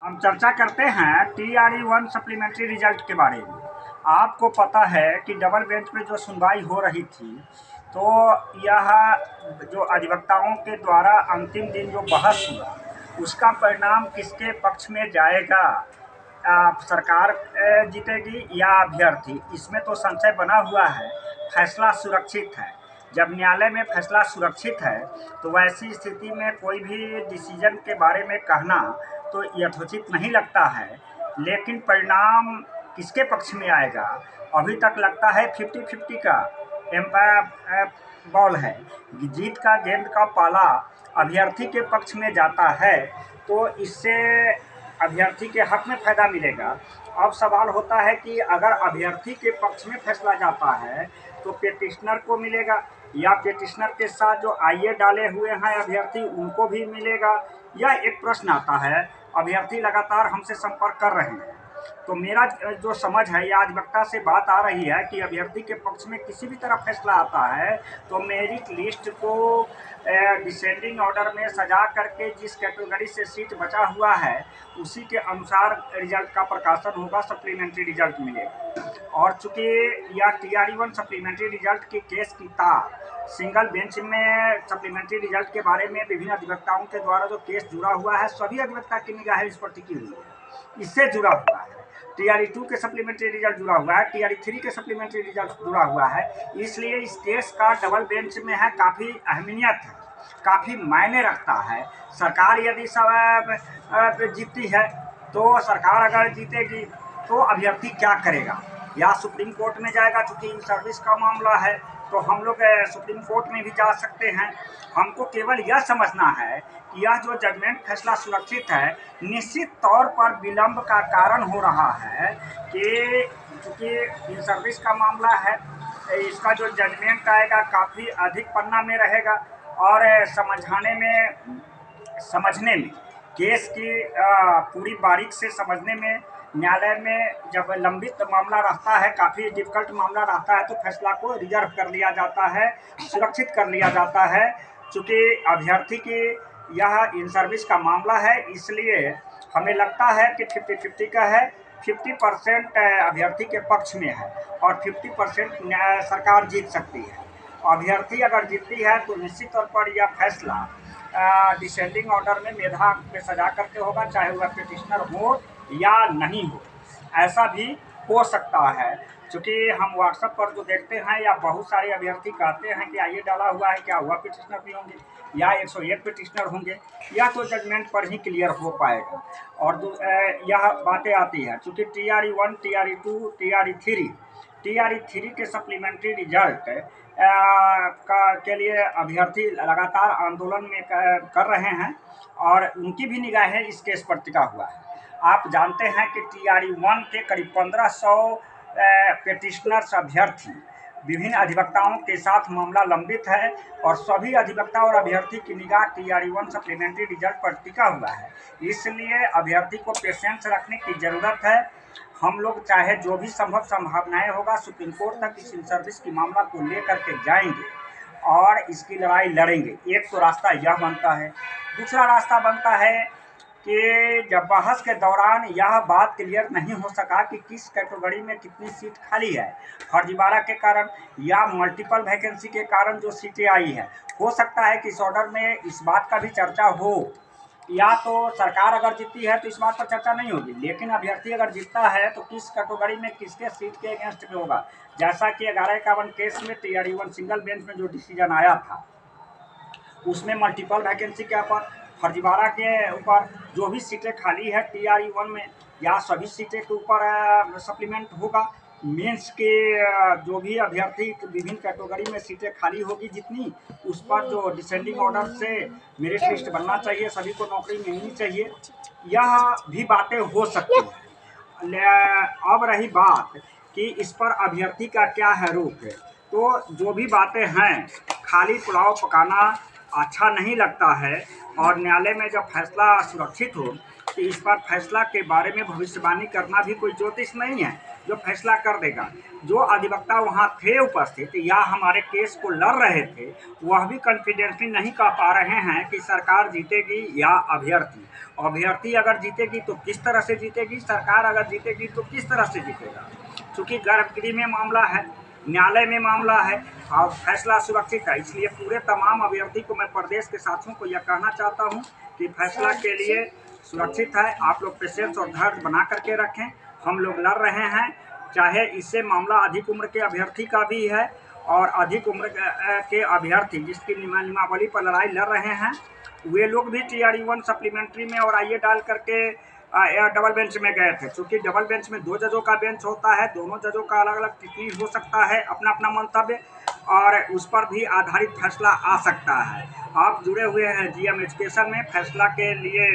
हम चर्चा करते हैं TRE-1 सप्लीमेंट्री रिजल्ट के बारे में। आपको पता है कि डबल बेंच पे जो सुनवाई हो रही थी, तो यह जो अधिवक्ताओं के द्वारा अंतिम दिन जो बहस हुआ, उसका परिणाम किसके पक्ष में जाएगा? सरकार जीतेगी या अभ्यर्थी? इसमें तो संशय बना हुआ है। फैसला सुरक्षित है। जब न्यायालय में फैसला सुरक्षित है, तो वैसी स्थिति में कोई भी डिसीजन के बारे में कहना तो यथोचित नहीं लगता है। लेकिन परिणाम किसके पक्ष में आएगा? अभी तक लगता है 50-50 का एम्पायर बॉल है। जीत का गेंद का पाला अभ्यर्थी के पक्ष में जाता है, तो इससे अभ्यर्थी के हक में फायदा मिलेगा। अब सवाल होता है कि अगर अभ्यर्थी के पक्ष में फैसला जाता है, तो पेटिशनर को मिलेगा या पेटिशनर के साथ जो आईए डाले हुए हैं अभ्यर्थी, उनको भी मिलेगा? यह एक प्रश्न आता है। अभ्यर्थी लगातार हमसे संपर्क कर रहे हैं, तो मेरा जो समझ है या अधिवक्ता से बात आ रही है कि अभ्यर्थी के पक्ष में किसी भी तरह फैसला आता है, तो मेरिट लिस्ट को डिसेंडिंग ऑर्डर में सजा करके जिस कैटेगरी से सीट बचा हुआ है, उसी के अनुसार रिजल्ट का प्रकाशन होगा, सप्लीमेंट्री रिजल्ट मिलेगा। और चूंकि यह TRE-1 सप्लीमेंट्री रिजल्ट की केस की तार सिंगल बेंच में सप्लीमेंट्री रिजल्ट के बारे में विभिन्न अधिवक्ताओं के द्वारा जो केस जुड़ा हुआ है, सभी अधिवक्ता की निगाहें इस पर टिकी हुई है। इससे जुड़ा हुआ है TRE-2 के सप्लीमेंट्री रिजल्ट जुड़ा हुआ है, TRE-3 के सप्लीमेंट्री रिजल्ट जुड़ा हुआ है। इसलिए इस केस का डबल बेंच में है काफ़ी अहमियत है, काफ़ी मायने रखता है। सरकार यदि सब जीतती है, तो सरकार अगर जीतेगी तो अभ्यर्थी क्या करेगा? या सुप्रीम कोर्ट में जाएगा, चूँकि इन सर्विस का मामला है, तो हम लोग सुप्रीम कोर्ट में भी जा सकते हैं। हमको केवल यह समझना है कि यह जो जजमेंट फैसला सुरक्षित है, निश्चित तौर पर विलंब का कारण हो रहा है कि चूँकि इन सर्विस का मामला है, इसका जो जजमेंट आएगा काफ़ी अधिक पन्ना में रहेगा और समझने में केस की पूरी बारीक से समझने में, न्यायालय में जब लंबित मामला रहता है, काफ़ी डिफिकल्ट मामला रहता है, तो फैसला को रिजर्व कर लिया जाता है, सुरक्षित कर लिया जाता है। चूँकि अभ्यर्थी की यह इन सर्विस का मामला है, इसलिए हमें लगता है कि 50-50 का है। 50% अभ्यर्थी के पक्ष में है और 50% सरकार जीत सकती है। अभ्यर्थी अगर जीतती है, तो निश्चित तौर पर यह फैसला डिसेंडिंग ऑर्डर में मेधा पे सजा करके होगा, चाहे वह पिटिशनर हो या नहीं हो। ऐसा भी हो सकता है, क्योंकि हम व्हाट्सएप पर जो देखते हैं या बहुत सारे अभ्यर्थी कहते हैं कि आइए डाला हुआ है, क्या हुआ पिटिशनर भी होंगे या 101 पिटिशनर होंगे, यह तो जजमेंट पर ही क्लियर हो पाएगा। और यह बातें आती है चूँकि TRE-1, TRE-2, TRE-3 के सप्लीमेंट्री रिजल्ट के लिए अभ्यर्थी लगातार आंदोलन में कर रहे हैं और उनकी भी निगाहें इस केस पर टिका हुआ है। आप जानते हैं कि TRE-1 के करीब 1500 पेटिशनर्स अभ्यर्थी विभिन्न अधिवक्ताओं के साथ मामला लंबित है और सभी अधिवक्ता और अभ्यर्थी की निगाह TRE-1 सप्लीमेंट्री रिजल्ट पर टिका हुआ है। इसलिए अभ्यर्थी को पेशेंस रखने की ज़रूरत है। हम लोग चाहे जो भी संभावनाएं होगा, सुप्रीम कोर्ट तक इस सर्विस की मामला को लेकर के जाएंगे और इसकी लड़ाई लड़ेंगे। एक तो रास्ता यह बनता है। दूसरा रास्ता बनता है कि जब बहस के दौरान यह बात क्लियर नहीं हो सका कि किस कैटेगरी में कितनी सीट खाली है, फर्जीवाड़ा के कारण या मल्टीपल वैकेंसी के कारण जो सीटें आई है, हो सकता है कि इस ऑर्डर में इस बात का भी चर्चा हो, या तो सरकार अगर जीतती है तो इस बात पर चर्चा नहीं होगी, लेकिन अभ्यर्थी अगर जीतता है तो किस कैटेगरी में किसके सीट के अगेंस्ट में होगा। जैसा कि 1151 केस में TRE-1 सिंगल बेंच में जो डिसीजन आया था, उसमें मल्टीपल वैकेंसी के ऊपर, फर्जीवाड़ा के ऊपर जो भी सीटें खाली है TRE-1 में, या सभी सीटें के ऊपर सप्लीमेंट होगा। मेंस के जो भी अभ्यर्थी विभिन्न कैटेगरी में सीटें खाली होगी जितनी, उस पर जो डिसेंडिंग ऑर्डर से मेरिट लिस्ट बनना चाहिए, सभी को नौकरी मिलनी चाहिए, यह भी बातें हो सकती हैं। अब रही बात कि इस पर अभ्यर्थी का क्या है रुख, तो जो भी बातें हैं, खाली पुलाव पकाना अच्छा नहीं लगता है और न्यायालय में जब फैसला सुरक्षित हो, तो इस पर फैसला के बारे में भविष्यवाणी करना भी कोई ज्योतिष नहीं है। जो फैसला कर देगा। जो अधिवक्ता वहाँ थे उपस्थित या हमारे केस को लड़ रहे थे, वह भी कॉन्फिडेंटली नहीं कह पा रहे हैं कि सरकार जीतेगी या अभ्यर्थी। अभ्यर्थी अगर जीतेगी तो किस तरह से जीतेगी, सरकार अगर जीतेगी तो किस तरह से जीतेगा। चूँकि गर्भगृह में मामला है, न्यायालय में मामला है और फैसला सुरक्षित है, इसलिए पूरे तमाम अभ्यर्थी को मैं प्रदेश के साथियों को यह कहना चाहता हूँ कि फैसला के लिए सुरक्षित है। आप लोग पेशेंस और धैर्य बना करके रखें। हम लोग लड़ रहे हैं, चाहे इससे मामला अधिक उम्र के अभ्यर्थी का भी है और अधिक उम्र के अभ्यर्थी जिसकी नियमावली पर लड़ाई लड़ रहे हैं, वे लोग भी TRE-1 सप्लीमेंट्री में और आईए डाल करके डबल बेंच में गए थे। चूँकि डबल बेंच में 2 जजों का बेंच होता है, दोनों जजों का अलग अलग टिप्पणी हो सकता है, अपना अपना मंतव्य, और उस पर भी आधारित फैसला आ सकता है। आप जुड़े हुए हैं GM एजुकेशन में, फैसला के लिए